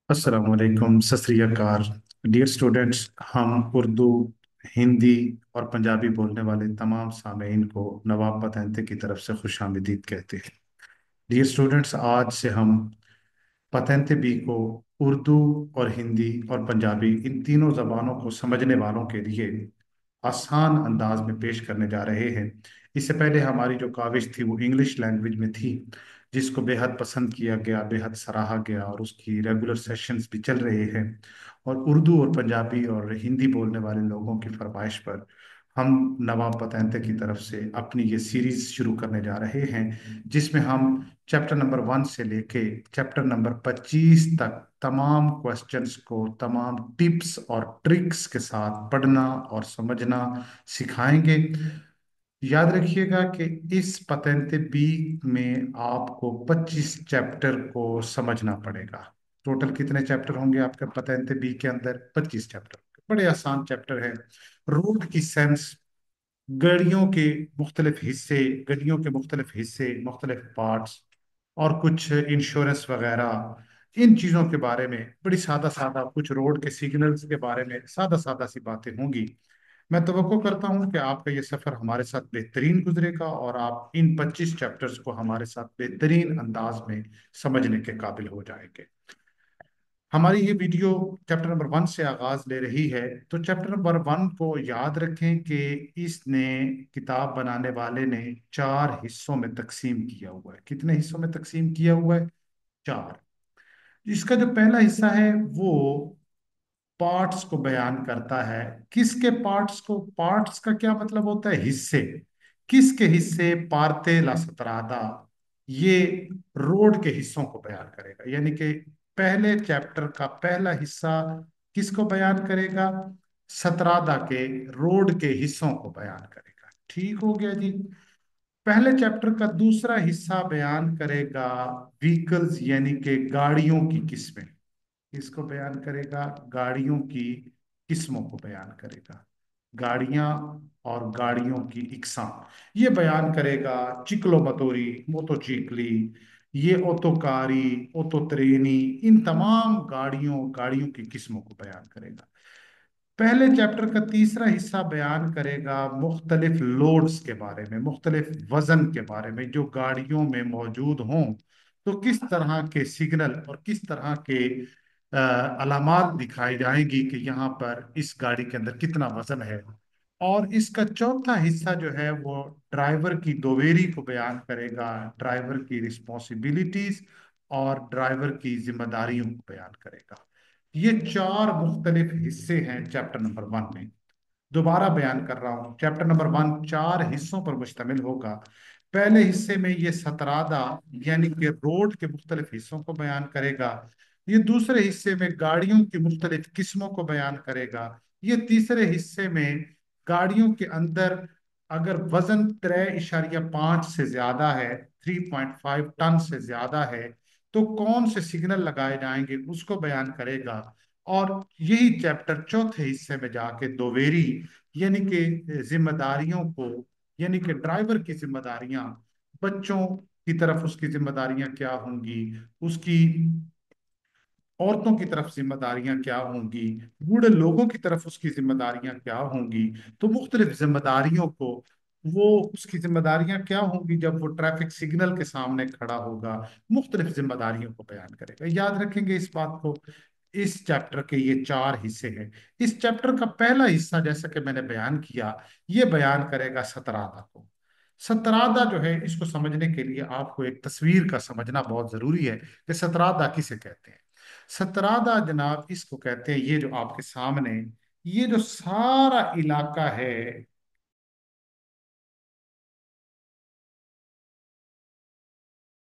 अस्सलाम वालेकुम, सत श्री अकाल। डियर स्टूडेंट्स, हम उर्दू, हिंदी और पंजाबी बोलने वाले तमाम सामीन को नवाब पतंते की तरफ से खुशामदीद कहते हैं। डियर स्टूडेंट्स, आज से हम पतंते बी को उर्दू और हिंदी और पंजाबी इन तीनों जबानों को समझने वालों के लिए आसान अंदाज में पेश करने जा रहे हैं। इससे पहले हमारी जो काविश थी वो इंग्लिश लैंग्वेज में थी, जिसको बेहद पसंद किया गया, बेहद सराहा गया और उसकी रेगुलर सेशंस भी चल रहे हैं। और उर्दू और पंजाबी और हिंदी बोलने वाले लोगों की फरमाइश पर हम नवाब पतंते की तरफ से अपनी ये सीरीज शुरू करने जा रहे हैं, जिसमें हम चैप्टर नंबर 1 से लेके चैप्टर नंबर 25 तक तमाम क्वेश्चंस को तमाम टिप्स और ट्रिक्स के साथ पढ़ना और समझना सिखाएंगे। याद रखिएगा कि इस पतंते बी में आपको 25 चैप्टर को समझना पड़ेगा। टोटल कितने चैप्टर होंगे आपके पतंते बी के अंदर? 25 चैप्टर। बड़े आसान चैप्टर है। रोड की सेंस, गाड़ियों के मुख्तलिफ हिस्से, गाड़ियों के मुख्तलिफ मुख्तलिफ पार्ट्स और कुछ इंश्योरेंस वगैरह, इन चीज़ों के बारे में बड़ी सादा सादा, कुछ रोड के सिग्नल्स के बारे में सादा सादा सी बातें होंगी। मैं तवक्को करता हूं कि आपका ये सफ़र हमारे साथ बेहतरीन गुजरेगा और आप इन 25 चैप्टर्स को हमारे साथ बेहतरीन अंदाज में समझने के काबिल हो जाएंगे। हमारी ये वीडियो चैप्टर नंबर 1 से आगाज ले रही है। तो चैप्टर नंबर 1 को याद रखें कि इसने, किताब बनाने वाले ने 4 हिस्सों में तकसीम किया हुआ है। कितने हिस्सों में तकसीम किया हुआ है? 4। इसका जो पहला हिस्सा है वो पार्ट्स को बयान करता है। किसके पार्ट्स को? पार्ट्स का क्या मतलब होता है? हिस्से। किसके हिस्से? पार्ते ला सतरादा, ये रोड के हिस्सों को बयान करेगा। यानी कि पहले चैप्टर का पहला हिस्सा किसको बयान करेगा? सतरादा के रोड के हिस्सों को बयान करेगा। ठीक हो गया जी। पहले चैप्टर का दूसरा हिस्सा बयान करेगा व्हीकल्स, यानी कि गाड़ियों की किस्में। इसको बयान करेगा, गाड़ियों की किस्मों को बयान करेगा। गाड़ियां और गाड़ियों की इकसाम ये बयान करेगा। चिकलो मतोरी, मोतोचिकली, ये ओतोकारी, ओतोत्रेनी, इन तमाम गाड़ियों की किस्मों को बयान करेगा। पहले चैप्टर का तीसरा हिस्सा बयान करेगा मुख्तलिफ लोड्स के बारे में, मुख्तलिफ वजन के बारे में जो गाड़ियों में मौजूद हों। तो किस तरह के सिग्नल और किस तरह के अलामात दिखाई जाएंगी कि यहाँ पर इस गाड़ी के अंदर कितना वजन है। और इसका चौथा हिस्सा जो है वो ड्राइवर की दोवेरी को बयान करेगा, ड्राइवर की रिस्पॉन्सिबिलिटीज और ड्राइवर की जिम्मेदारियों को बयान करेगा। ये 4 मुख्तलिफ हिस्से हैं चैप्टर नंबर 1 में। दोबारा बयान कर रहा हूं, चैप्टर नंबर 1 4 हिस्सों पर मुश्तमिल होगा। पहले हिस्से में ये सतरादा, यानी कि रोड के मुख्तलिफ हिस्सों को बयान करेगा। ये दूसरे हिस्से में गाड़ियों की मुख्तलिफ किस्मों को बयान करेगा। ये तीसरे हिस्से में गाड़ियों के अंदर अगर वजन 3.5 से ज्यादा है, 3.5 टन से ज्यादा है, तो कौन से सिग्नल लगाए जाएंगे उसको बयान करेगा। और यही चैप्टर चौथे हिस्से में जाके दोवेरी, यानी कि जिम्मेदारियों को, यानी कि ड्राइवर की जिम्मेदारियां, बच्चों की तरफ उसकी जिम्मेदारियां क्या होंगी, उसकी औरतों की तरफ जिम्मेदारियां क्या होंगी, बूढ़े लोगों की तरफ उसकी जिम्मेदारियां क्या होंगी। तो मुख्तलिफ जिम्मेदारियों को, वो उसकी जिम्मेदारियां क्या होंगी जब वो ट्रैफिक सिग्नल के सामने खड़ा होगा, मुख्तलिफ जिम्मेदारियों को बयान करेगा। याद रखेंगे इस बात को। इस चैप्टर के ये 4 हिस्से हैं। इस चैप्टर का पहला हिस्सा, जैसा कि मैंने बयान किया, ये बयान करेगा सतरादा को। सतरादा जो है, इसको समझने के लिए आपको एक तस्वीर का समझना बहुत जरूरी है कि सतरादा किसे कहते हैं। सतरादा जनाब इसको कहते हैं, ये जो आपके सामने, ये जो सारा इलाका है,